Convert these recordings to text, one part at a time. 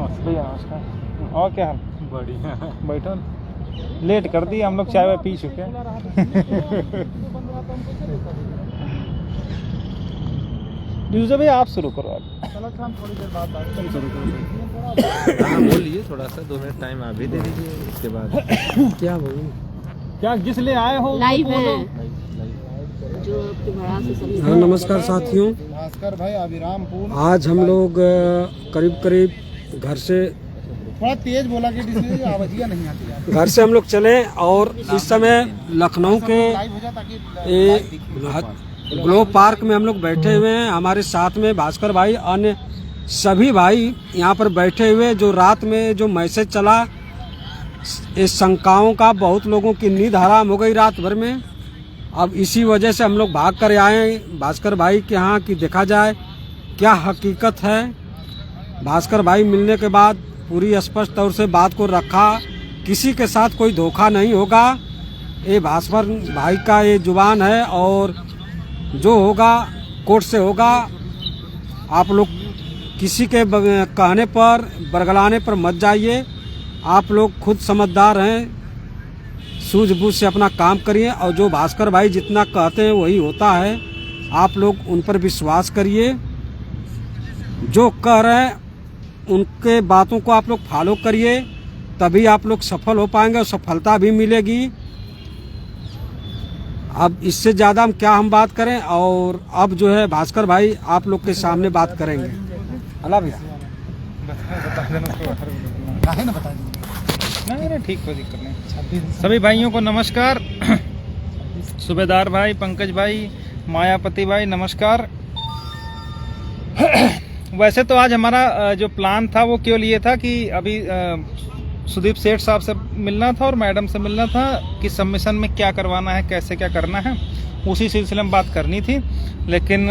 भैया नमस्कार। और क्या हाल? बढ़िया। बैठो। लेट कर दिया, हम लोग चाय वाय पी चुके हैं। यूसुफ भाई आप शुरू करो। आप चलो हम थोड़ी देर बाद बात तुम शुरू करो। हाँ बोलिए, थोड़ा सा 2 मिनट टाइम आप भी दे दीजिए, उसके बाद क्या बोलूँ। क्या जिस लिए आए हो लाइव है जो आपके बड़ा से सभी। हाँ नमस्कार साथियों, भास्कर भाई अभिरामपुर। आज हम लोग करीब घर से थोड़ा तेज बोला कि जिससे आवाज़ियाँ नहीं आती है। घर से हम लोग चले और इस समय लखनऊ के लाइव हो जाए ताकि ग्लो पार्क में हम लोग बैठे हुए हैं। हमारे साथ में भास्कर भाई, अन्य सभी भाई यहाँ पर बैठे हुए। जो रात में जो मैसेज चला, इस शंकाओं का बहुत लोगों की नींद हराम हो गई रात भर में। अब इसी वजह से हम लोग भाग कर आए भास्कर भाई के यहाँ कि देखा जाए क्या हकीकत है। भास्कर भाई मिलने के बाद पूरी स्पष्ट तौर से बात को रखा, किसी के साथ कोई धोखा नहीं होगा। ये भास्कर भाई का ये जुबान है और जो होगा कोर्ट से होगा। आप लोग किसी के कहने पर, बरगलाने पर मत जाइए। आप लोग खुद समझदार हैं, सूझबूझ से अपना काम करिए और जो भास्कर भाई जितना कहते हैं वही होता है। आप लोग उन पर विश्वास करिए, जो कह रहे हैं उनके बातों को आप लोग फॉलो करिए, तभी आप लोग सफल हो पाएंगे और सफलता भी मिलेगी। अब इससे ज़्यादा हम बात करें। और अब जो है भास्कर भाई आप लोग के सामने बात करेंगे। अल्लाह भैया नहीं ठीक, कोई दिक्कत नहीं। सभी भाइयों को नमस्कार। सूबेदार भाई, पंकज भाई, मायापति भाई नमस्कार। वैसे तो आज हमारा जो प्लान था वो केवल ये था कि अभी सुदीप सेठ साहब से मिलना था और मैडम से मिलना था कि सबमिशन में क्या करवाना है, कैसे क्या करना है, उसी सिलसिले में बात करनी थी। लेकिन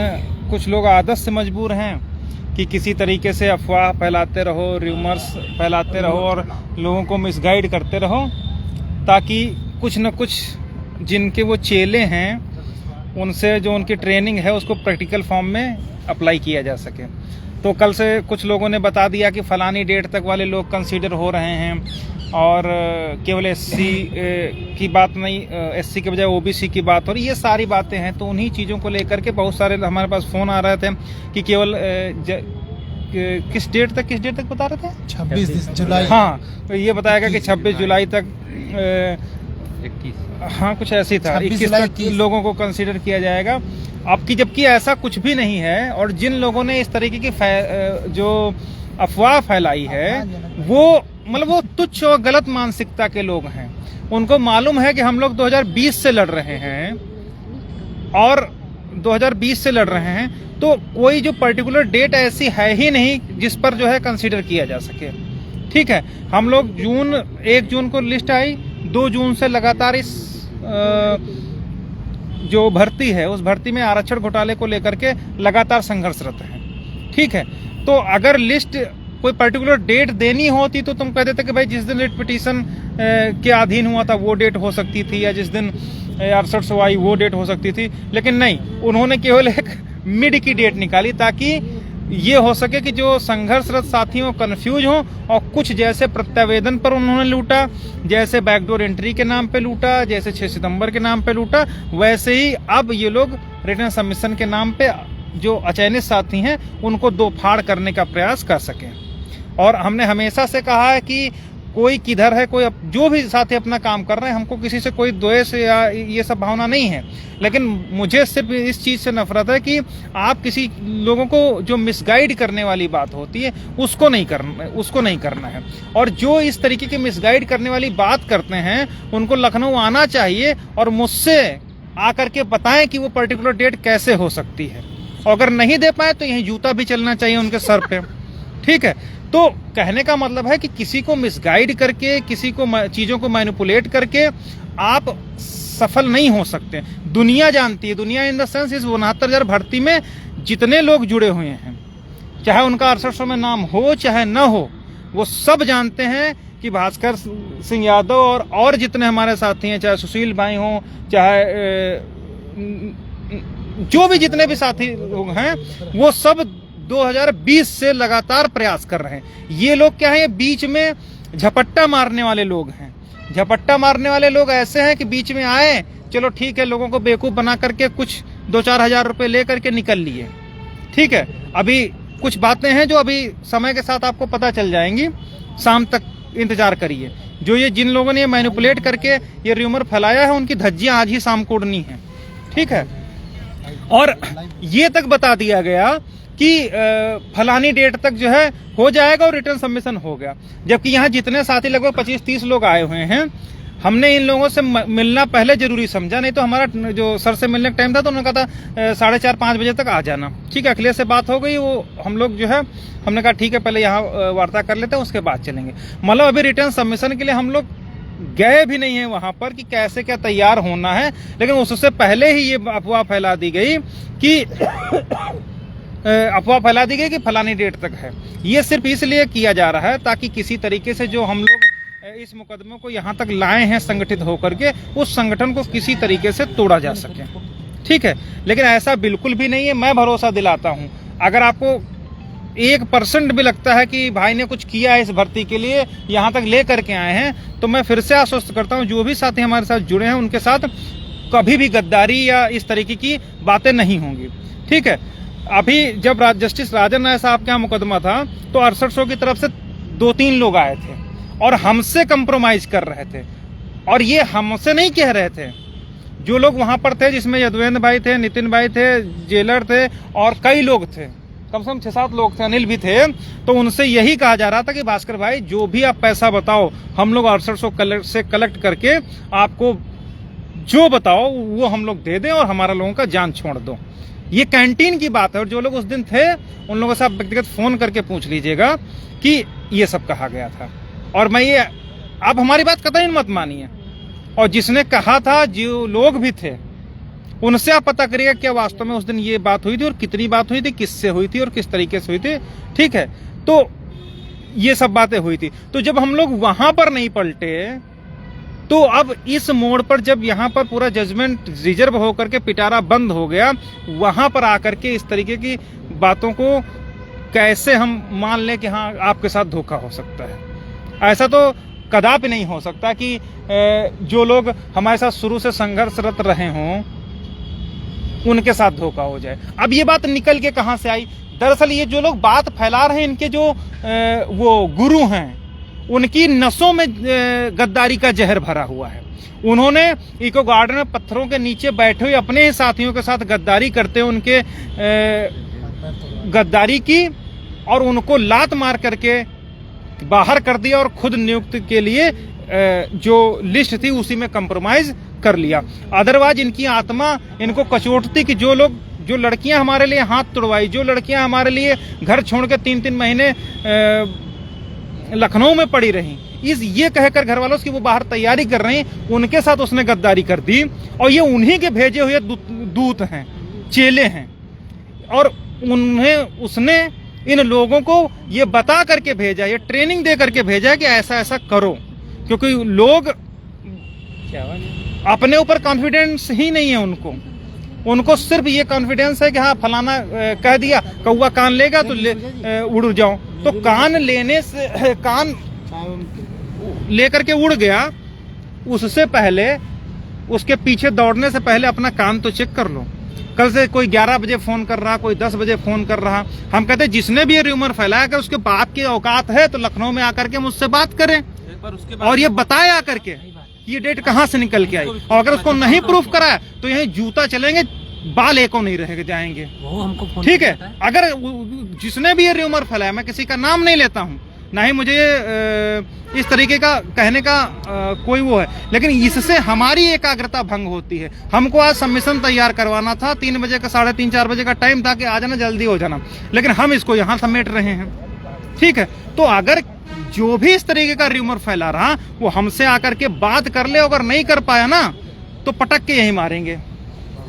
कुछ लोग आदत से मजबूर हैं कि किसी तरीके से अफवाह फैलाते रहो, र्यूमर्स फैलाते रहो और लोगों को मिसगाइड करते रहो, ताकि कुछ न कुछ जिनके वो चेले हैं उनसे जो उनकी ट्रेनिंग है उसको प्रैक्टिकल फॉर्म में अप्लाई किया जा सके। तो कल से कुछ लोगों ने बता दिया कि फलानी डेट तक वाले लोग कंसीडर हो रहे हैं और केवल एससी की बात नहीं, एससी के बजाय ओबीसी की बात हो रही। ये सारी बातें हैं। तो उन्हीं चीज़ों को लेकर के बहुत सारे हमारे पास फ़ोन आ रहे थे कि केवल किस डेट तक बता रहे थे? 26 जुलाई। हाँ, तो ये बताया गया कि 26 जुलाई तक 21, हाँ कुछ ऐसी था, 21 तक लोगों को कंसीडर किया जाएगा। अब की जबकि ऐसा कुछ भी नहीं है। और जिन लोगों ने इस तरीके की जो अफवाह फैलाई है वो तुच्छ और गलत मानसिकता के लोग हैं। उनको मालूम है कि हम लोग 2020 से लड़ रहे हैं और 2020 से लड़ रहे हैं, तो कोई जो पर्टिकुलर डेट ऐसी है ही नहीं जिस पर जो है कंसीडर किया जा सके। ठीक है, हम लोग 1 जून को लिस्ट आई, 2 जून से लगातार इस जो भर्ती है उस भर्ती में आरक्षण घोटाले को लेकर के लगातार संघर्षरत हैं। ठीक है, तो अगर लिस्ट कोई पर्टिकुलर डेट देनी होती तो तुम कह देते कि भाई जिस दिन रिट पिटीशन के अधीन हुआ था वो डेट हो सकती थी, या जिस दिन 6800 आई वो डेट हो सकती थी। लेकिन नहीं, उन्होंने केवल एक मिड की डेट निकाली ताकि ये हो सके कि जो संघर्षरत साथी हो कंफ्यूज हो। और कुछ जैसे प्रत्यावेदन पर उन्होंने लूटा, जैसे बैकडोर एंट्री के नाम पे लूटा, जैसे 6 सितंबर के नाम पे लूटा, वैसे ही अब ये लोग रिटर्न सबमिशन के नाम पे जो अचयनित साथी हैं उनको दो फाड़ करने का प्रयास कर सकें। और हमने हमेशा से कहा है कि कोई किधर है, कोई जो भी साथी अपना काम कर रहे हैं, हमको किसी से कोई द्वेष या ये सब भावना नहीं है। लेकिन मुझे सिर्फ इस चीज़ से नफरत है कि आप किसी लोगों को जो मिसगाइड करने वाली बात होती है उसको नहीं करना है। और जो इस तरीके की मिसगाइड करने वाली बात करते हैं उनको लखनऊ आना चाहिए और मुझसे आकर के बताएं कि वो पर्टिकुलर डेट कैसे हो सकती है। और अगर नहीं दे पाए तो यहीं जूता भी चलना चाहिए उनके सर पे। ठीक है, तो कहने का मतलब है कि किसी को मिसगाइड करके, किसी को चीज़ों को मैनिपुलेट करके आप सफल नहीं हो सकते। दुनिया जानती है, दुनिया इन द सेंस इस 69,000 भर्ती में जितने लोग जुड़े हुए हैं, चाहे उनका 6800 में नाम हो चाहे न हो, वो सब जानते हैं कि भास्कर सिंह यादव और जितने हमारे साथी हैं, चाहे सुशील भाई हों, चाहे जो भी जितने भी साथी लोग हैं, वो सब 2020 से लगातार प्रयास कर रहे हैं। ये लोग क्या है, ये बीच में झपट्टा मारने वाले लोग हैं। झपट्टा मारने वाले लोग ऐसे हैं कि बीच में आए, चलो ठीक है, लोगों को बेवकूफ बना करके कुछ 2-4 हजार रुपए ले करके निकल लिए। ठीक है, अभी कुछ बातें हैं जो अभी समय के साथ आपको पता चल जाएंगी, शाम तक इंतजार करिए। जो ये जिन लोगों ने ये मैनिपुलेट करके ये र्यूमर फैलाया है, उनकी धज्जियां आज ही शाम को उड़नी है। ठीक है, और ये तक बता दिया गया कि फलानी डेट तक जो है हो जाएगा और रिटर्न सबमिशन हो गया। जबकि यहाँ जितने साथी लगभग 25-30 लोग आए हुए हैं, हमने इन लोगों से मिलना पहले जरूरी समझा, नहीं तो हमारा जो सर से मिलने का टाइम था तो उन्होंने कहा था 4:30-5 बजे तक आ जाना। ठीक है, अखिलेश से बात हो गई, वो हम लोग जो है हमने कहा ठीक है पहले यहाँ वार्ता कर लेते हैं, उसके बाद चलेंगे। मतलब अभी रिटर्न सबमिशन के लिए हम लोग गए भी नहीं है वहां पर कि कैसे क्या तैयार होना है, लेकिन उससे पहले ही ये अफवाह फैला दी गई कि फलानी डेट तक है। ये सिर्फ इसलिए किया जा रहा है ताकि किसी तरीके से जो हम लोग इस मुकदमे को यहाँ तक लाए हैं संगठित होकर के, उस संगठन को किसी तरीके से तोड़ा जा सके। ठीक है, लेकिन ऐसा बिल्कुल भी नहीं है। मैं भरोसा दिलाता हूँ, अगर आपको 1% भी लगता है कि भाई ने कुछ किया है इस भर्ती के लिए, यहाँ तक ले करके आए हैं, तो मैं फिर से आश्वस्त करता हूँ, जो भी साथी हमारे साथ जुड़े हैं उनके साथ कभी भी गद्दारी या इस तरीके की बातें नहीं होंगी। ठीक है, अभी जब जस्टिस राजन राय साहब के यहाँ मुकदमा था तो 6800 की तरफ से 2-3 लोग आए थे और हमसे कंप्रोमाइज कर रहे थे, और ये हमसे नहीं कह रहे थे, जो लोग वहां पर थे, जिसमें यदुवेंद्र भाई थे, नितिन भाई थे, जेलर थे और कई लोग थे, कम से कम 6-7 लोग थे, अनिल भी थे, तो उनसे यही कहा जा रहा था कि भास्कर भाई जो भी आप पैसा बताओ, हम लोग 6800 से कलेक्ट करके आपको जो बताओ वो हम लोग दे दें और हमारा लोगों का जान छोड़ दो। ये कैंटीन की बात है, और जो लोग उस दिन थे उन लोगों से आप व्यक्तिगत फोन करके पूछ लीजिएगा कि ये सब कहा गया था। और मैं ये, आप हमारी बात कतई मत मानिए, और जिसने कहा था, जो लोग भी थे, उनसे आप पता करिएगा क्या वास्तव में उस दिन ये बात हुई थी और कितनी बात हुई थी, किससे हुई थी और किस तरीके से हुई थी। ठीक है, तो ये सब बातें हुई थी। तो जब हम लोग वहां पर नहीं पलटे, तो अब इस मोड़ पर जब यहाँ पर पूरा जजमेंट रिजर्व होकर के पिटारा बंद हो गया, वहां पर आकर के इस तरीके की बातों को कैसे हम मान लें कि हाँ आपके साथ धोखा हो सकता है। ऐसा तो कदापि नहीं हो सकता कि जो लोग हमारे साथ शुरू से संघर्षरत रहे हों उनके साथ धोखा हो जाए। अब ये बात निकल के कहां से आई? दरअसल ये जो लोग बात फैला रहे हैं, इनके जो वो गुरु हैं, उनकी नसों में गद्दारी का जहर भरा हुआ है। उन्होंने इको गार्डन में पत्थरों के नीचे बैठे हुए अपने ही साथियों के साथ गद्दारी करते हुए उनके गद्दारी की और उनको लात मार करके बाहर कर दिया और खुद नियुक्ति के लिए जो लिस्ट थी उसी में कंप्रोमाइज कर लिया। अदरवाइज इनकी आत्मा इनको कचोटती कि जो लड़कियां हमारे लिए हाथ तुड़वाई, जो लड़कियां हमारे लिए घर छोड़ के 3-3 महीने लखनऊ में पड़ी रही, ये कहकर घर वालों की वो बाहर तैयारी कर रही, उनके साथ उसने गद्दारी कर दी। और ये उन्हीं के भेजे हुए दूत हैं, चेले हैं, और उसने इन लोगों को ये बता करके भेजा, ये ट्रेनिंग दे करके भेजा कि ऐसा ऐसा करो, क्योंकि लोग अपने ऊपर कॉन्फिडेंस ही नहीं है उनको सिर्फ ये कॉन्फिडेंस है कि हाँ फलाना कह दिया, कौवा कान लेगा तो उड़ जाओ। तो कान लेने से, कान लेकर के उड़ गया, उससे पहले, उसके पीछे दौड़ने से पहले अपना कान तो चेक कर लो। कल से कोई 11 बजे फोन कर रहा, कोई 10 बजे फोन कर रहा। हम कहते हैं जिसने भी ये र्यूमर फैलाया, अगर उसके बाप की औकात है तो लखनऊ में आकर के मुझसे बात करें और ये बताए आकर के ये डेट कहां से निकल के आई, और अगर उसको नहीं प्रूफ कराया तो यही जूता चलेंगे, बाल एको नहीं रह जाएंगे। ठीक है, अगर जिसने भी ये र्यूमर फैलाया, मैं किसी का नाम नहीं लेता हूं, ना ही मुझे इस तरीके का कहने का कोई वो है, लेकिन इससे हमारी एकाग्रता भंग होती है। हमको आज सबमिशन तैयार करवाना था, 3 बजे का 3:30-4 बजे का टाइम था कि आ जाना, जल्दी हो जाना, लेकिन हम इसको यहाँ समेट रहे हैं। ठीक है, तो अगर जो भी इस तरीके का र्यूमर फैला रहा वो हमसे आकर के बात कर ले, अगर नहीं कर पाया ना तो पटक के यही मारेंगे।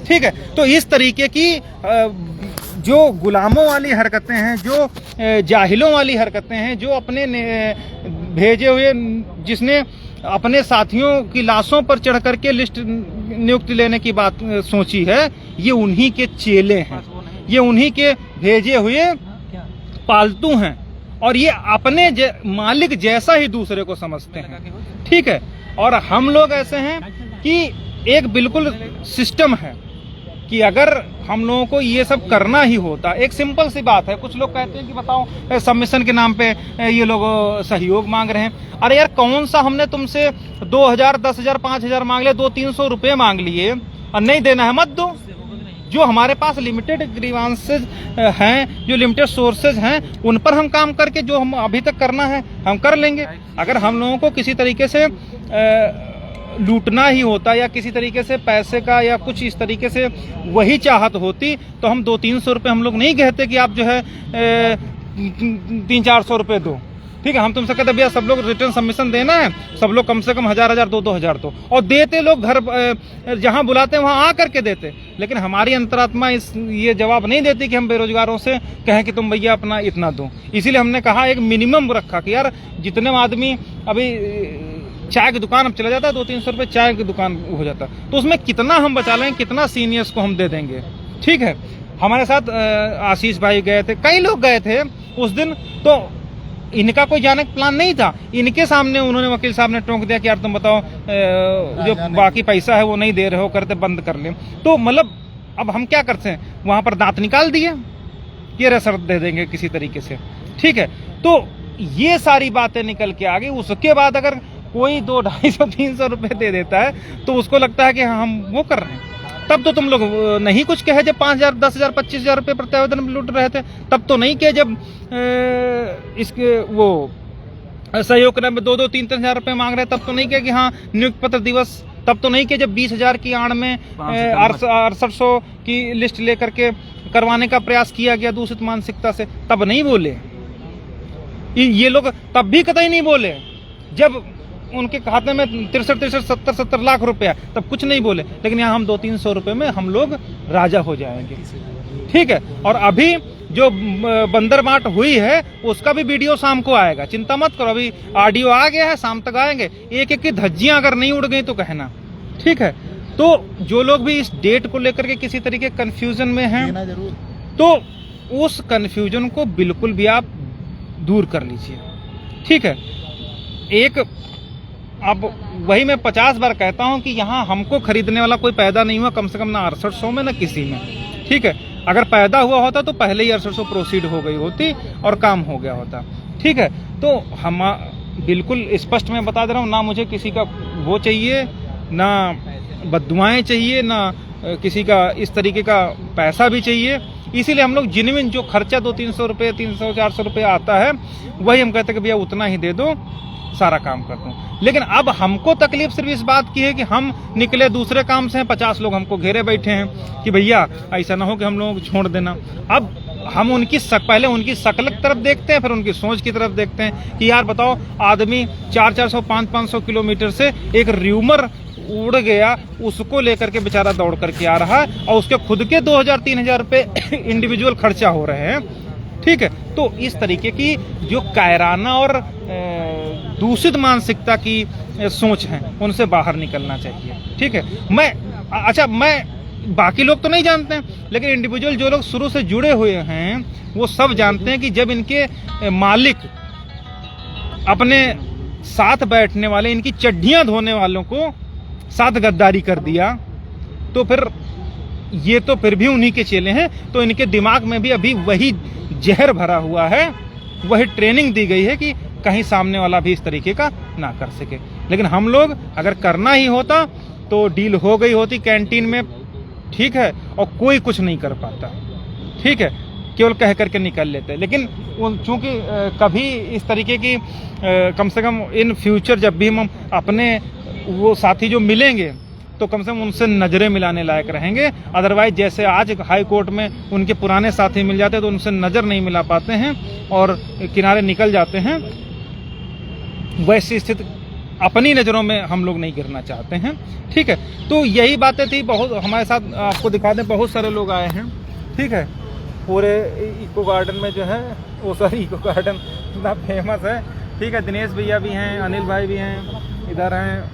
ठीक है, तो इस तरीके की जो गुलामों वाली हरकतें हैं, जो जाहिलों वाली हरकतें हैं, जो अपने भेजे हुए, जिसने अपने साथियों की लाशों पर चढ़ करके लिस्ट नियुक्ति लेने की बात सोची है, ये उन्हीं के चेले हैं, ये उन्हीं के भेजे हुए पालतू हैं और ये अपने मालिक जैसा ही दूसरे को समझते हैं, ठीक है। और हम लोग ऐसे हैं कि एक बिल्कुल सिस्टम है कि अगर हम लोगों को ये सब करना ही होता, एक सिंपल सी बात है। कुछ लोग कहते हैं कि बताओ सबमिशन के नाम पे ये लोग सहयोग मांग रहे हैं। अरे यार, कौन सा हमने तुमसे 2000, 10,000, 5,000 मांग लिए, 200-300 रुपए मांग लिए और नहीं देना है मत दो। जो हमारे पास लिमिटेड ग्रीवांसेज हैं, जो लिमिटेड सोर्सेज हैं, उन पर हम काम करके जो हम अभी तक करना है हम कर लेंगे। अगर हम लोगों को किसी तरीके से लूटना ही होता या किसी तरीके से पैसे का या कुछ इस तरीके से वही चाहत होती तो हम 200-300 रुपये हम लोग नहीं कहते कि आप जो है 300-400 रुपये दो, ठीक है। हम तुमसे कहते भैया सब लोग रिटर्न सबमिशन देना है, सब लोग कम से कम 1,000, 2,000 दो, और देते लोग घर जहां बुलाते हैं वहां आ करके देते। लेकिन हमारी अंतरात्मा ये जवाब नहीं देती कि हम बेरोजगारों से कहें कि तुम भैया अपना इतना दो। इसीलिए हमने कहा एक मिनिमम रखा कि यार जितने आदमी अभी चाय की दुकान अब चला जाता है, 200-300 रुपये चाय की दुकान हो जाता, तो उसमें कितना हम बचा लेंगे, कितना सीनियर्स को हम दे देंगे, ठीक है। हमारे साथ आशीष भाई गए थे, कई लोग गए थे उस दिन, तो इनका कोई जाने का प्लान नहीं था। इनके सामने उन्होंने वकील साहब ने टोक दिया कि यार तुम बताओ जो बाकी पैसा है वो नहीं दे रहे हो, करते बंद कर ले। तो मतलब अब हम क्या करते हैं, वहां पर दांत निकाल दिए कि अरे सर दे देंगे किसी तरीके से, ठीक है। तो ये सारी बातें निकल के आ गई। उसके बाद अगर कोई 200-250-300 रुपए दे देता है तो उसको लगता है कि हम वो कर रहे हैं। तब तो तुम लोग नहीं कुछ कहे जब 5,000, 10,000, 25,000 रुपये प्रति आवेदन लूट रहे थे, तब तो नहीं कहे जब इसके वो सहयोग करने में 2-2, 3-3 रुपये मांग रहे, तब तो नहीं कहे कि हाँ नियुक्त पत्र दिवस, तब तो नहीं कहे जब 20,000 की आड़ में 6800 की लिस्ट लेकर के करवाने का प्रयास किया गया दूषित मानसिकता से, तब नहीं बोले ये लोग। तब भी कतई नहीं बोले जब उनके खाते में 63, 70 लाख रुपया, तब कुछ नहीं बोले। लेकिन यहाँ हम 200-300 रुपए में हम लोग राजा हो जाएंगे, ठीक है। और अभी जो बंदर बांट हुई है उसका भी वीडियो शाम को आएगा, चिंता मत करो। अभी ऑडियो आ गया है, शाम तक आएंगे। एक एक की धज्जियां अगर नहीं उड़ गई तो कहना, ठीक है। तो जो लोग भी इस डेट को लेकर के किसी तरीके कंफ्यूजन में हैं, तो उस कंफ्यूजन को बिल्कुल भी आप दूर कर लीजिए, ठीक है। एक अब वही मैं 50 बार कहता हूं कि यहाँ हमको खरीदने वाला कोई पैदा नहीं हुआ, कम से कम ना 6800 में ना किसी में, ठीक है। अगर पैदा हुआ होता तो पहले ही 6800 प्रोसीड हो गई होती और काम हो गया होता, ठीक है। तो हम बिल्कुल स्पष्ट मैं बता दे रहा हूँ, ना मुझे किसी का वो चाहिए, ना बद्दुआएं चाहिए, ना किसी का इस तरीके का पैसा भी चाहिए। इसीलिए हम लोग जेन्युइन जो खर्चा 200-300 रुपये, 300-400 रुपये आता है, वही हम कहते हैं कि भैया उतना ही दे दो, सारा काम कर दूं। लेकिन अब हमको तकलीफ सिर्फ इस बात की है कि हम निकले दूसरे काम से, 50 लोग हमको घेरे बैठे हैं कि भैया ऐसा ना हो कि हम लोगों को छोड़ देना। अब हम उनकी पहले उनकी शक्ल की तरफ देखते हैं, फिर उनकी सोच की तरफ देखते हैं कि यार बताओ, आदमी 400-400, 500-500 किलोमीटर से एक र्यूमर उड़ गया, उसको लेकर के बेचारा दौड़ करके आ रहा है और उसके खुद के 2,000-3,000 रुपये इंडिविजुअल खर्चा हो रहे हैं, ठीक है। तो इस तरीके की जो कायराना और दूषित मानसिकता की सोच है, उनसे बाहर निकलना चाहिए, ठीक है। मैं बाकी लोग तो नहीं जानते हैं, लेकिन इंडिविजुअल जो लोग शुरू से जुड़े हुए हैं वो सब जानते हैं कि जब इनके मालिक अपने साथ बैठने वाले, इनकी चड्ढियां धोने वालों को साथ गद्दारी कर दिया, तो फिर ये तो फिर भी उन्हीं के चेले हैं। तो इनके दिमाग में भी अभी वही जहर भरा हुआ है, वही ट्रेनिंग दी गई है कि कहीं सामने वाला भी इस तरीके का ना कर सके। लेकिन हम लोग अगर करना ही होता तो डील हो गई होती कैंटीन में, ठीक है, और कोई कुछ नहीं कर पाता, ठीक है, केवल कह करके निकल लेते। लेकिन चूंकि कभी इस तरीके की कम से कम इन फ्यूचर जब भी हम अपने वो साथी जो मिलेंगे तो कम से कम उनसे नजरें मिलाने लायक रहेंगे। अदरवाइज जैसे आज हाई कोर्ट में उनके पुराने साथी मिल जाते हैं तो उनसे नजर नहीं मिला पाते हैं और किनारे निकल जाते हैं, वैसी स्थिति अपनी नज़रों में हम लोग नहीं गिरना चाहते हैं, ठीक है। तो यही बातें थी। बहुत हमारे साथ आपको दिखा दें, बहुत सारे लोग आए हैं, ठीक है। पूरे इको गार्डन में जो है वो सारी इको गार्डन इतना फेमस है, ठीक है। दिनेश भैया भी हैं, अनिल भाई भी हैं, इधर हैं,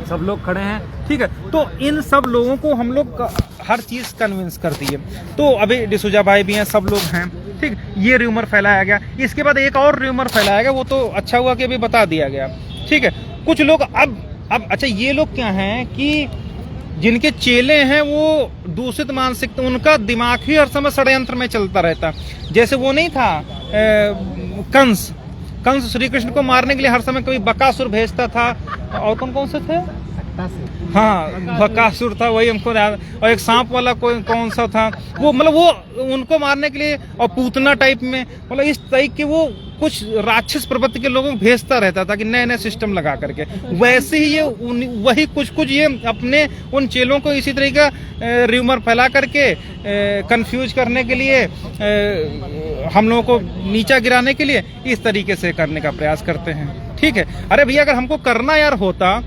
सब लोग खड़े हैं, ठीक है। तो इन सब लोगों को हम लोग हर चीज़ कन्विंस कर दिए। तो अभी डिसूजा भाई भी हैं, सब लोग हैं, ठीक। ठीक, ये र्यूमर फैलाया गया। इसके बाद एक और र्यूमर फैलाया गया, वो तो अच्छा हुआ कि अभी बता दिया गया, ठीक है। कुछ लोग अब अच्छा, ये लोग क्या हैं कि जिनके चेले हैं वो दूषित मानसिकता, उनका दिमाग ही हर समय षड्यंत्र में चलता रहता। जैसे वो नहीं था कंस श्री कृष्ण को मारने के लिए हर समय कोई बकासुर भेजता था, और कौन से थे, हाँ बकासुर था, वही हमको याद। और एक सांप वाला कोई कौन सा था, वो मतलब वो उनको मारने के लिए, और पूतना टाइप में, मतलब इस टाइप के वो कुछ राक्षस प्रवृत्ति के लोगों को भेजता रहता था कि नए नए सिस्टम लगा करके। वैसे ही ये वही कुछ ये अपने उन चेलों को इसी तरह का र्यूमर फैला करके कंफ्यूज करने के लिए, हम लोगों को नीचा गिराने के लिए इस तरीके से करने का प्रयास करते हैं, ठीक है। अरे भैया, अगर हमको करना यार होता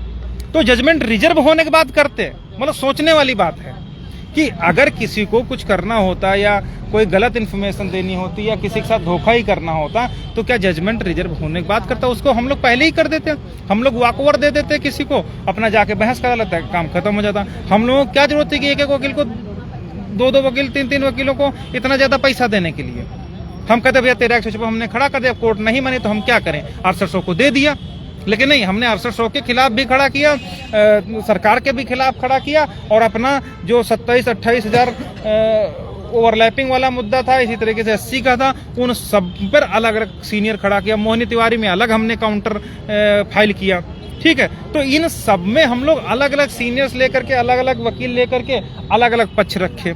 तो जजमेंट रिजर्व होने के बाद करते। मतलब सोचने वाली बात है कि अगर किसी को कुछ करना होता या कोई गलत इन्फॉर्मेशन देनी होती या किसी के साथ धोखा ही करना होता तो क्या जजमेंट रिजर्व होने के बाद करता? उसको हम लोग पहले ही कर देते, हम लोग वॉकओवर दे देते किसी को, अपना जाके बहस करा लेता है, काम खत्म हो जाता। हम लोगों को क्या जरूरत है कि एक एक वकील को, दो वकील, तीन वकीलों को इतना ज्यादा पैसा देने के लिए? हम कहते भैया तेरा 100 हमने खड़ा कर दिया, कोर्ट नहीं मानी तो हम क्या करें, 6800 को दे दिया। लेकिन नहीं, हमने 6800 के खिलाफ भी खड़ा किया, सरकार के भी खिलाफ खड़ा किया, और अपना जो 27-28 हजार ओवरलैपिंग वाला मुद्दा था, इसी तरीके से 80 का था, उन सब पर अलग अलग सीनियर खड़ा किया। मोहिनी तिवारी में अलग हमने काउंटर फाइल किया, ठीक है। तो इन सब में हम लोग अलग अलग सीनियर्स लेकर के, अलग अलग वकील लेकर के अलग अलग पक्ष रखे।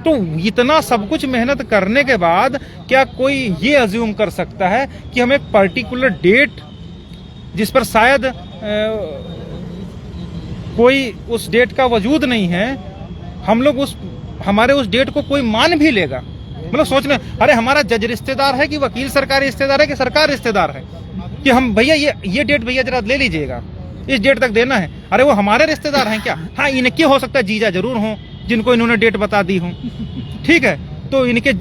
तो इतना सब कुछ मेहनत करने के बाद क्या कोई ये अज्यूम कर सकता है कि हम एक पर्टिकुलर डेट, जिस पर शायद कोई उस डेट का वजूद नहीं है, हम लोग हमारे उस डेट को कोई मान भी लेगा? मतलब सोचना, अरे हमारा जज रिश्तेदार है कि वकील सरकारी रिश्तेदार है कि सरकार रिश्तेदार है, कि हम भैया ये डेट भैया जरा ले लीजिएगा, इस डेट तक देना है। अरे वो हमारे रिश्तेदार हैं क्या? हाँ, इनके हो सकता है जीजा जरूर हों, जिनको इन्होंने डेट बता दी हो, ठीक है। तो इनके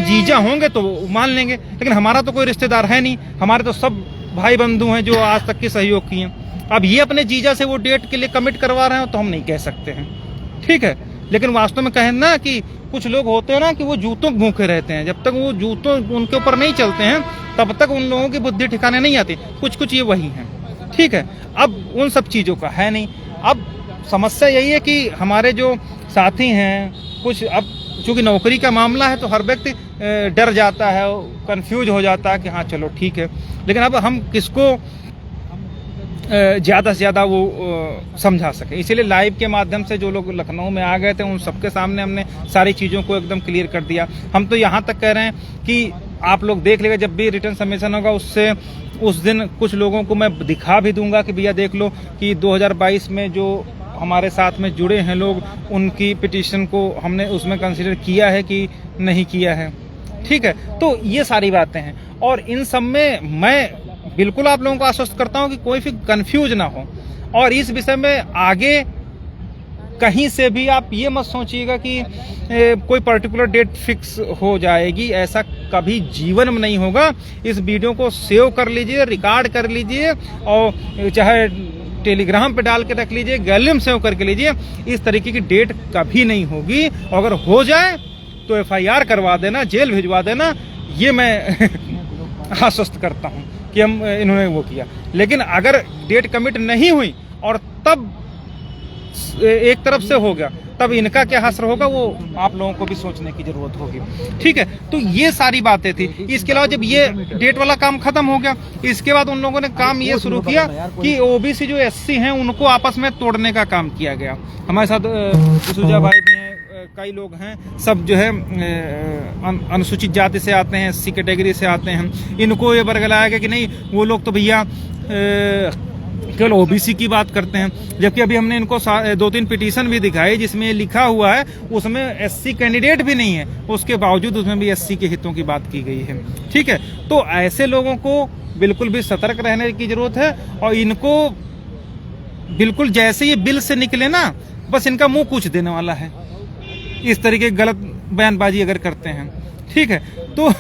जीजा होंगे तो मान लेंगे, लेकिन हमारा तो कोई रिश्तेदार है नहीं, हमारे तो सब भाई बंधु हैं जो आज तक के सहयोग किए। अब ये अपने जीजा से वो डेट के लिए कमिट करवा रहे हो तो हम नहीं कह सकते हैं, ठीक है। लेकिन वास्तव में कहें ना कि कुछ लोग होते हैं ना कि वो जूतों भूखे रहते हैं, जब तक वो जूतों उनके ऊपर नहीं चलते हैं तब तक उन लोगों की बुद्धि ठिकाने नहीं आती। कुछ ये वही हैं, ठीक है। अब उन सब चीज़ों का है नहीं। अब समस्या यही है कि हमारे जो साथी हैं कुछ, अब चूंकि नौकरी का मामला है तो हर व्यक्ति डर जाता है, कंफ्यूज हो जाता है कि हाँ चलो ठीक है। लेकिन अब हम किसको ज़्यादा से ज़्यादा वो समझा सके, इसीलिए लाइव के माध्यम से जो लोग लखनऊ में आ गए थे उन सबके सामने हमने सारी चीज़ों को एकदम क्लियर कर दिया। हम तो यहाँ तक कह रहे हैं कि आप लोग देख लेगा, जब भी रिटर्न सबमिशन होगा उससे उस दिन कुछ लोगों को मैं दिखा भी दूंगा कि भैया देख लो कि 2022 में जो हमारे साथ में जुड़े हैं लोग, उनकी पिटीशन को हमने उसमें कंसिडर किया है कि नहीं किया है, ठीक है। तो ये सारी बातें हैं, और इन सब में मैं बिल्कुल आप लोगों को आश्वस्त करता हूं कि कोई भी कंफ्यूज ना हो, और इस विषय में आगे कहीं से भी आप ये मत सोचिएगा कि कोई पर्टिकुलर डेट फिक्स हो जाएगी, ऐसा कभी जीवन में नहीं होगा। इस वीडियो को सेव कर लीजिए, रिकॉर्ड कर लीजिए, और चाहे टेलीग्राम पे डाल के रख लीजिए, गैलरी में सेव करके लीजिए। इस तरीके की डेट कभी नहीं होगी, अगर हो जाए तो FIR करवा देना, जेल भिजवा देना, ये मैं आश्वस्त करता हूँ कि हम इन्होंने वो किया। लेकिन अगर डेट कमिट नहीं हुई और तब एक तरफ से हो गया, तब इनका क्या असर होगा वो आप लोगों को भी सोचने की जरूरत होगी, ठीक है। तो ये सारी बातें थी। इसके अलावा जब ये डेट वाला काम खत्म हो गया, इसके बाद उन लोगों ने काम ये शुरू किया कि OBC जो SC हैं उनको आपस में तोड़ने का काम किया गया। हमारे साथ सुजा भाई भी हैं, कई लोग हैं, सब जो है अनुसूचित जाति से आते हैं, SC कैटेगरी से आते हैं। इनको ये बरगलाया गया कि नहीं वो लोग तो भैया केवल OBC की बात करते हैं, जबकि अभी हमने इनको 2-3 पिटीशन भी दिखाई जिसमें लिखा हुआ है उसमें SC कैंडिडेट भी नहीं है, उसके बावजूद उसमें भी SC के हितों की बात की गई है, ठीक है। तो ऐसे लोगों को बिल्कुल भी सतर्क रहने की जरूरत है, और इनको बिल्कुल जैसे ये बिल से निकले ना, बस इनका मुंह कुछ देने वाला है, इस तरीके की गलत बयानबाजी अगर करते हैं, ठीक है। तो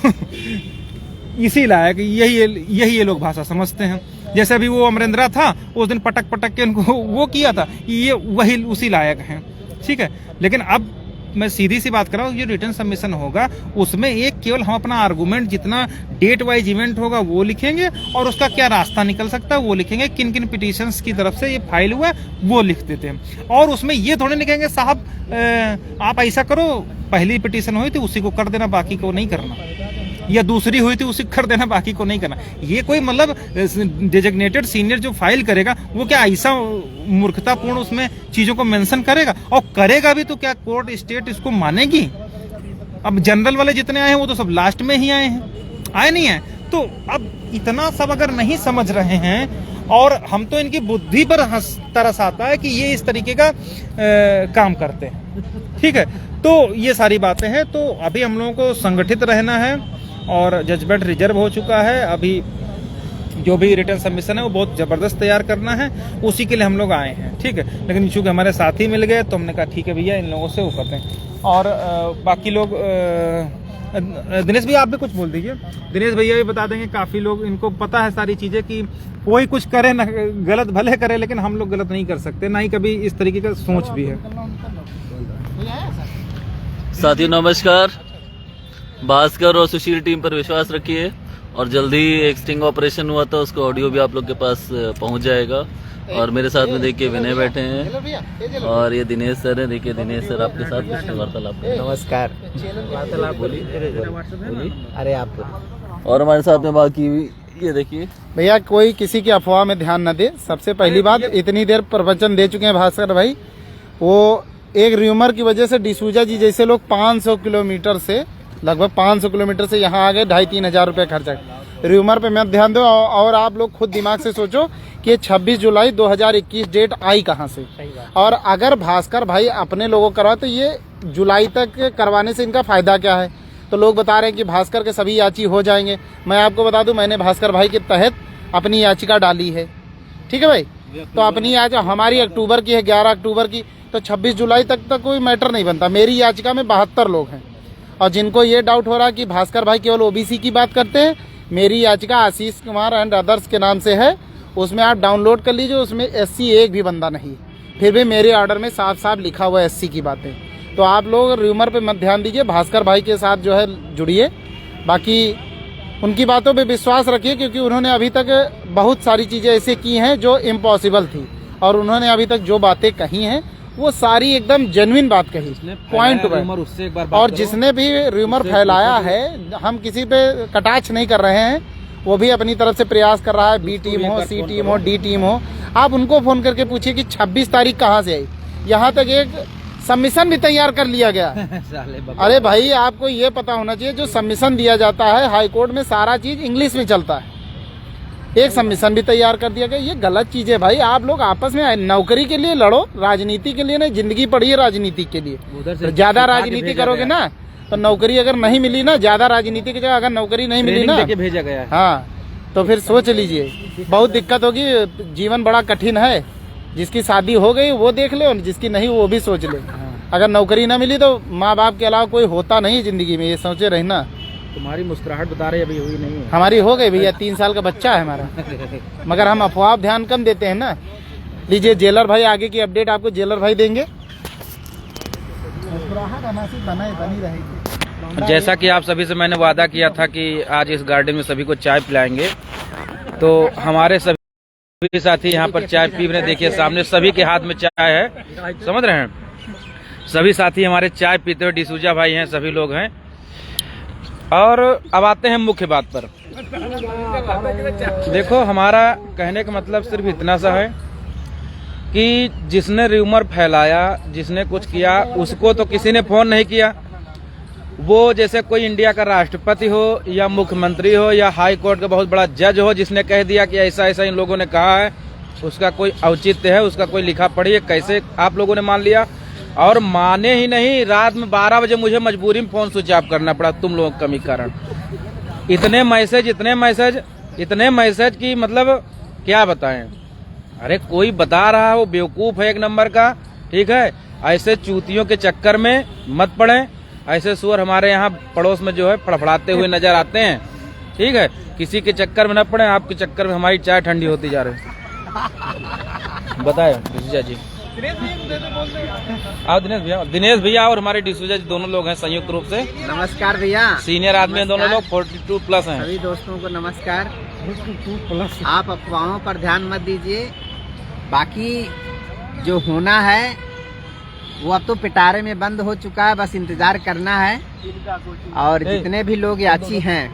इसी लायक यही ये लोग भाषा समझते हैं। जैसे अभी वो अमरेंद्रा था, उस दिन पटक के उनको वो किया था, ये वही उसी लायक हैं, ठीक है। लेकिन अब मैं सीधी सी बात कर रहा हूँ, जो रिटर्न सबमिशन होगा उसमें एक केवल हम अपना आर्गुमेंट जितना डेट वाइज इवेंट होगा वो लिखेंगे और उसका क्या रास्ता निकल सकता है वो लिखेंगे, किन किन पिटीशंस की तरफ से ये फाइल हुआ है वो लिख देते हैं। और उसमें ये थोड़े लिखेंगे साहब आप ऐसा करो, पहली पिटीशन हुई थी उसी को कर देना, बाकी को नहीं करना, या दूसरी हुई थी उसी कर देना, बाकी को नहीं करना। ये कोई मतलब डेजिग्नेटेड सीनियर जो फाइल करेगा वो क्या ऐसा मूर्खतापूर्ण उसमें चीजों को मेंशन करेगा? और करेगा भी तो क्या कोर्ट स्टेट इसको मानेगी? अब जनरल वाले जितने आए हैं वो तो सब लास्ट में ही आए हैं, आए नहीं है। तो अब इतना सब अगर नहीं समझ रहे हैं, और हम तो इनकी बुद्धि पर तरस आता है कि ये इस तरीके का काम करते हैं। ठीक है, तो ये सारी बातें हैं। तो अभी हम लोगों को संगठित रहना है और जजमेंट रिजर्व हो चुका है। अभी जो भी रिटर्न सबमिशन है वो बहुत जबरदस्त तैयार करना है, उसी के लिए हम लोग आए हैं। ठीक है, लेकिन चूंकि हमारे साथी मिल गए तो हमने कहा ठीक है भैया इन लोगों से वो करते हैं। और बाकी लोग दिनेश भैया आप भी कुछ बोल दीजिए। दिनेश भैया भी बता देंगे, काफी लोग इनको पता है सारी चीजें कि कोई कुछ करे ना, गलत भले करे, लेकिन हम लोग गलत नहीं कर सकते, ना ही कभी इस तरीके का सोच भी है। साथियों नमस्कार, भास्कर और सुशील टीम पर विश्वास रखिए और जल्दी एक स्टिंग ऑपरेशन हुआ था उसका ऑडियो भी आप लोग के पास पहुंच जाएगा। और मेरे साथ में देखिए विनय बैठे हैं और ये दिनेश सर है। देखिए दिनेश सर आपके साथ कुछ वार्तालाप करें। नमस्कार। वार्तालाप बोलिए। अरे आप और हमारे साथ में बाकी ये देखिए भैया, कोई किसी की अफवाह में ध्यान न दे। सबसे पहली बात, इतनी देर प्रवचन दे चुके हैं भास्कर भाई, वो एक र्यूमर की वजह से डिसूजा जी जैसे लोग 500 किलोमीटर से, लगभग 500 किलोमीटर से यहाँ आ गए, 2,500-3 हजार रुपये खर्चा। र्यूमर पे मत ध्यान दो। और आप लोग खुद दिमाग से सोचो कि 26 जुलाई 2021 डेट आई कहाँ से। और अगर भास्कर भाई अपने लोगों को करवा तो ये जुलाई तक करवाने से इनका फायदा क्या है? तो लोग बता रहे हैं कि भास्कर के सभी याची हो जाएंगे। मैं आपको बता दूं, मैंने भास्कर भाई के तहत अपनी याचिका डाली है। ठीक है भाई, तो अपनी याचिका हमारी अक्टूबर की है, 11 अक्टूबर की, तो 26 जुलाई तक कोई मैटर नहीं बनता। मेरी याचिका में 72 लोग हैं। और जिनको ये डाउट हो रहा है कि भास्कर भाई केवल ओबीसी की बात करते हैं, मेरी याचिका आशीष कुमार एंड अदर्स के नाम से है, उसमें आप डाउनलोड कर लीजिए। उसमें एससी एक भी बंदा नहीं, फिर भी मेरे ऑर्डर में साफ साफ लिखा हुआ है एससी की बातें। तो आप लोग र्यूमर पे मत ध्यान दीजिए, भास्कर भाई के साथ जो है जुड़िए। बाकी उनकी बातों पे विश्वास रखिए, क्योंकि उन्होंने अभी तक बहुत सारी चीज़ें ऐसे की हैं जो इम्पॉसिबल थी, और उन्होंने अभी तक जो बातें कही हैं वो सारी एकदम जेन्युइन बात कही, पॉइंट पे। और जिसने भी र्यूमर फैलाया है, हम किसी पे कटाक्ष नहीं कर रहे हैं, वो भी अपनी तरफ से प्रयास कर रहा है। बी टीम हो, सी टीम हो, डी टीम हो, आप उनको फोन करके पूछिए कि 26 तारीख कहाँ से आई। यहाँ तक एक सबमिशन भी तैयार कर लिया गया। अरे भाई, आपको ये पता होना चाहिए, जो सबमिशन दिया जाता है हाई कोर्ट में सारा चीज इंग्लिश में चलता है। एक सबमिशन भी तैयार कर दिया गया, ये गलत चीज है भाई। आप लोग आपस में नौकरी के लिए लड़ो, राजनीति के लिए नहीं। जिंदगी पड़ी है राजनीति के लिए, तो ज्यादा राजनीति करोगे ना तो नौकरी अगर नहीं मिली ना, ज्यादा राजनीति की जगह अगर नौकरी नहीं मिली ना, भेजा गया है। हाँ, तो फिर सोच लीजिए बहुत दिक्कत होगी। जीवन बड़ा कठिन है। जिसकी शादी हो गई वो देख ले, और जिसकी नहीं वो भी सोच ले। अगर नौकरी ना मिली तो माँ बाप के अलावा कोई होता नहीं जिंदगी में, ये सोचे रहना। तुम्हारी मुस्कुराहट बता रही अभी हुई नहीं है। हमारी हो गई भैया, 3 साल का बच्चा है हमारा। मगर हम अफवाह ध्यान कम देते हैं ना। लीजिए जेलर भाई, आगे की अपडेट आपको जेलर भाई देंगे। बनी रहेगी। जैसा कि आप सभी से मैंने वादा किया था कि आज इस गार्डन में सभी को चाय पिलाएंगे, तो हमारे सभी साथी यहाँ पर चाय पी रहे हैं। देखिए सामने सभी के हाथ में चाय है, समझ रहे हैं। सभी साथी हमारे चाय पीते हुए डिसूजा भाई हैं, सभी लोग हैं। और अब आते हैं मुख्य बात पर। देखो, हमारा कहने का मतलब सिर्फ इतना सा है कि जिसने र्यूमर फैलाया, जिसने कुछ किया, उसको तो किसी ने फोन नहीं किया। वो जैसे कोई इंडिया का राष्ट्रपति हो या मुख्यमंत्री हो या हाई कोर्ट का बहुत बड़ा जज हो, जिसने कह दिया कि ऐसा ऐसा इन लोगों ने कहा है, उसका कोई औचित्य है, उसका कोई लिखा पढ़ी है। कैसे आप लोगों ने मान लिया? और माने ही नहीं, रात में 12 बजे मुझे मजबूरी में फोन स्विच ऑफ करना पड़ा तुम लोगों की कमी कारण। इतने मैसेज की मतलब क्या बताएं। अरे कोई बता रहा है, वो बेवकूफ है एक नंबर का। ठीक है, ऐसे चूतियों के चक्कर में मत पड़े। ऐसे सुअर हमारे यहाँ पड़ोस में जो है फड़फड़ाते हुए नजर आते हैं। ठीक है, किसी के चक्कर में न पड़े। आपके चक्कर में हमारी चाय ठंडी होती जा रही है। बताए जी। आओ दिनेश भैया और हमारे डिसूजा जी दोनों लोग हैं संयुक्त रूप से। नमस्कार भैया। सीनियर आदमी हैं दोनों लोग, 42+ हैं। सभी दोस्तों को नमस्कार। आप अफवाहों पर ध्यान मत दीजिए, बाकी जो होना है वो अब तो पिटारे में बंद हो चुका है, बस इंतजार करना है। और जितने भी लोग याची हैं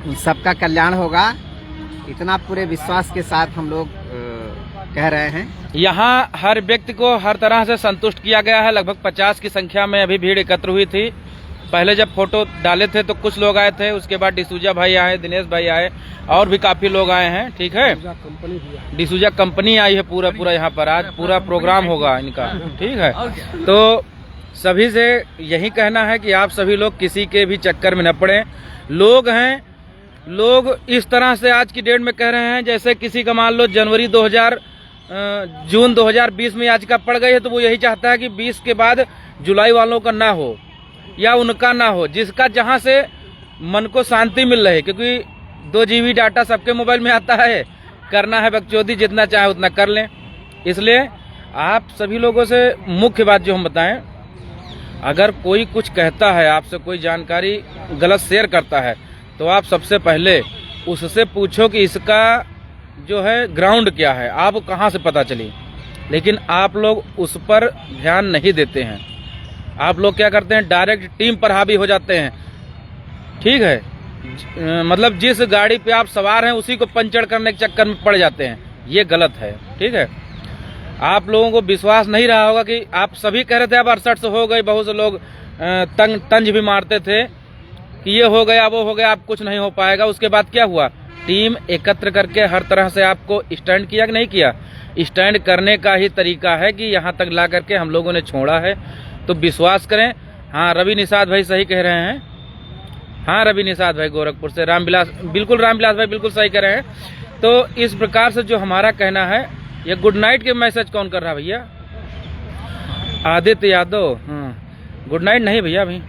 उन सबका कल्याण होगा, इतना पूरे विश्वास के साथ हम लोग कह रहे हैं। यहाँ हर व्यक्ति को हर तरह से संतुष्ट किया गया है। लगभग 50 की संख्या में अभी भीड़ एकत्र हुई थी। पहले जब फोटो डाले थे तो कुछ लोग आए थे, उसके बाद डिसूजा भाई आए, दिनेश भाई आए, और भी काफी लोग आए हैं। ठीक है, डिसूजा कंपनी आई है पूरा यहाँ पर। आज पूरा प्रोग्राम होगा इनका। ठीक है, तो सभी से यही कहना है कि आप सभी लोग किसी के भी चक्कर में न पड़े। लोग हैं, लोग इस तरह से आज की डेट में कह रहे हैं जैसे किसी का मान लो जून 2020 में याचिका पड़ गई है तो वो यही चाहता है कि 20 के बाद जुलाई वालों का ना हो या उनका ना हो, जिसका जहां से मन को शांति मिल रही। क्योंकि 2 GB डाटा सबके मोबाइल में आता है, करना है बकचोदी, जितना चाहे उतना कर लें। इसलिए आप सभी लोगों से मुख्य बात जो हम बताएं, अगर कोई कुछ कहता है, आपसे कोई जानकारी गलत शेयर करता है, तो आप सबसे पहले उससे पूछो कि इसका जो है ग्राउंड क्या है, आप कहां से पता चली। लेकिन आप लोग उस पर ध्यान नहीं देते हैं। आप लोग क्या करते हैं, डायरेक्ट टीम पर हावी हो जाते हैं। ठीक है, मतलब जिस गाड़ी पे आप सवार हैं उसी को पंचर करने के चक्कर में पड़ जाते हैं। ये गलत है। ठीक है, आप लोगों को विश्वास नहीं रहा होगा कि आप सभी कह रहे थे अब 68 से हो गई। बहुत से लोग तंज भी मारते थे कि ये हो गया वो हो गया, अब कुछ नहीं हो पाएगा। उसके बाद क्या हुआ, टीम एकत्र करके हर तरह से आपको स्टैंड किया कि नहीं किया। स्टैंड करने का ही तरीका है कि यहाँ तक ला करके हम लोगों ने छोड़ा है। तो विश्वास करें। हाँ, रवि निषाद भाई सही कह रहे हैं। हाँ, रवि निषाद भाई गोरखपुर से, रामविलास भाई बिल्कुल सही कह रहे हैं। तो इस प्रकार से जो हमारा कहना है, ये गुड नाइट के मैसेज कौन कर रहा है भैया? आदित्य यादव। हाँ, गुड नाइट नहीं भैया अभी।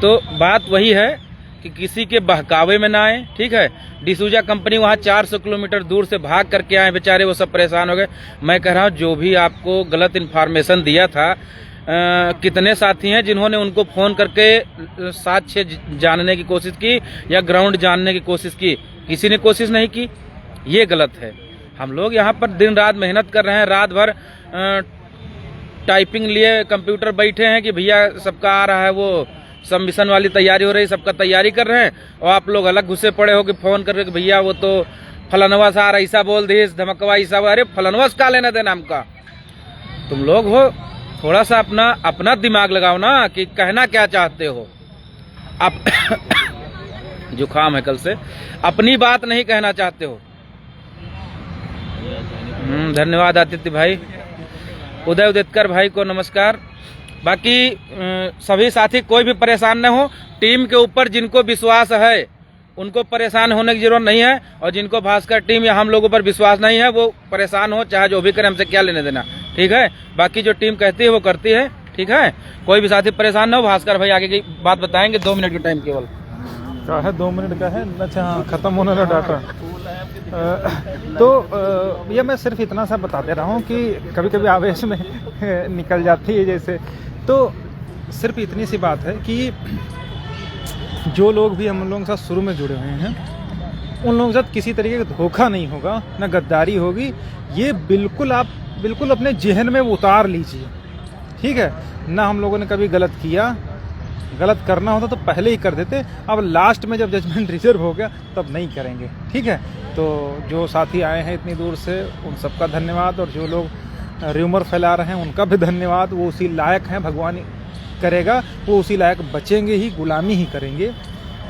तो बात वही है कि किसी के बहकावे में ना आए। ठीक है, डिसूजा कंपनी वहाँ 400 किलोमीटर दूर से भाग करके आए, बेचारे वो सब परेशान हो गए। मैं कह रहा हूँ जो भी आपको गलत इन्फॉर्मेशन दिया था, कितने साथी हैं जिन्होंने उनको फोन करके साक्ष्य जानने की कोशिश की या ग्राउंड जानने की कोशिश की? किसी ने कोशिश नहीं की। ये गलत है। हम लोग यहाँ पर दिन रात मेहनत कर रहे हैं, रात भर टाइपिंग लिए कंप्यूटर बैठे हैं कि भैया सबका आ रहा है, वो सबमिशन वाली तैयारी हो रही, सबका तैयारी कर रहे हैं। और आप लोग अलग घुसे पड़े हो कि फोन कर रहे कि भैया वो तो फलानवा सार ऐसा बोल दी, धमकवा ऐसा। अरे फलानवा का लेना देना हमका। तुम लोग हो, थोड़ा सा अपना दिमाग लगाओ ना कि कहना क्या चाहते हो। आप जुकाम है कल से, अपनी बात नहीं कहना चाहते हो। धन्यवाद आदित्य भाई। उदय उदितकर भाई को नमस्कार। बाकी सभी साथी कोई भी परेशान न हो। टीम के ऊपर जिनको विश्वास है उनको परेशान होने की जरूरत नहीं है, और जिनको भास्कर टीम या हम लोगों पर विश्वास नहीं है वो परेशान हो, चाहे जो भी करे, हमसे क्या लेने देना। ठीक है, बाकी जो टीम कहती है वो करती है। ठीक है, कोई भी साथी परेशान न हो। भास्कर भाई आगे की बात बताएंगे। 2 मिनट का टाइम केवल क्या है, 2 मिनट का है। अच्छा हाँ, खत्म होने वाला डाटा। तो ये मैं सिर्फ इतना सा बता दे रहा हूँ कि कभी कभी आवेश में निकल जाती है जैसे। तो सिर्फ इतनी सी बात है कि जो लोग भी हम लोगों के साथ शुरू में जुड़े हुए हैं, उन लोगों के साथ किसी तरीके का धोखा नहीं होगा, ना गद्दारी होगी। ये बिल्कुल आप अपने जहन में उतार लीजिए। ठीक है, ना हम लोगों ने कभी गलत किया। गलत करना होता तो पहले ही कर देते। अब लास्ट में जब जजमेंट रिजर्व हो गया तब नहीं करेंगे। ठीक है, तो जो साथी आए हैं इतनी दूर से उन सबका धन्यवाद, और जो लोग र्यूमर फैला रहे हैं उनका भी धन्यवाद। वो उसी लायक हैं, भगवान करेगा वो उसी लायक बचेंगे ही, गुलामी ही करेंगे।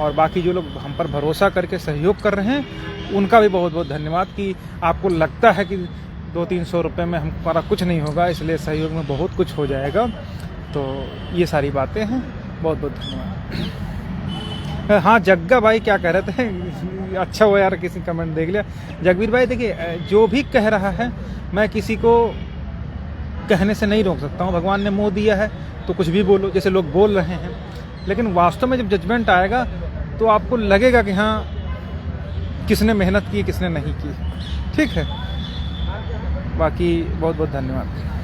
और बाकी जो लोग हम पर भरोसा करके सहयोग कर रहे हैं उनका भी बहुत बहुत धन्यवाद। कि आपको लगता है कि 200-300 रुपये में हमारा कुछ नहीं होगा, इसलिए सहयोग में बहुत कुछ हो जाएगा। तो ये सारी बातें हैं। बहुत बहुत धन्यवाद। हाँ, जग्गा भाई क्या कह रहे थे? अच्छा हुआ यार किसी कमेंट देख लिया। जगवीर भाई देखिए, जो भी कह रहा है मैं किसी को कहने से नहीं रोक सकता हूँ। भगवान ने मुँह दिया है तो कुछ भी बोलो, जैसे लोग बोल रहे हैं। लेकिन वास्तव में जब जजमेंट आएगा तो आपको लगेगा कि हाँ किसने मेहनत की, किसने नहीं की। ठीक है, बाकी बहुत बहुत धन्यवाद।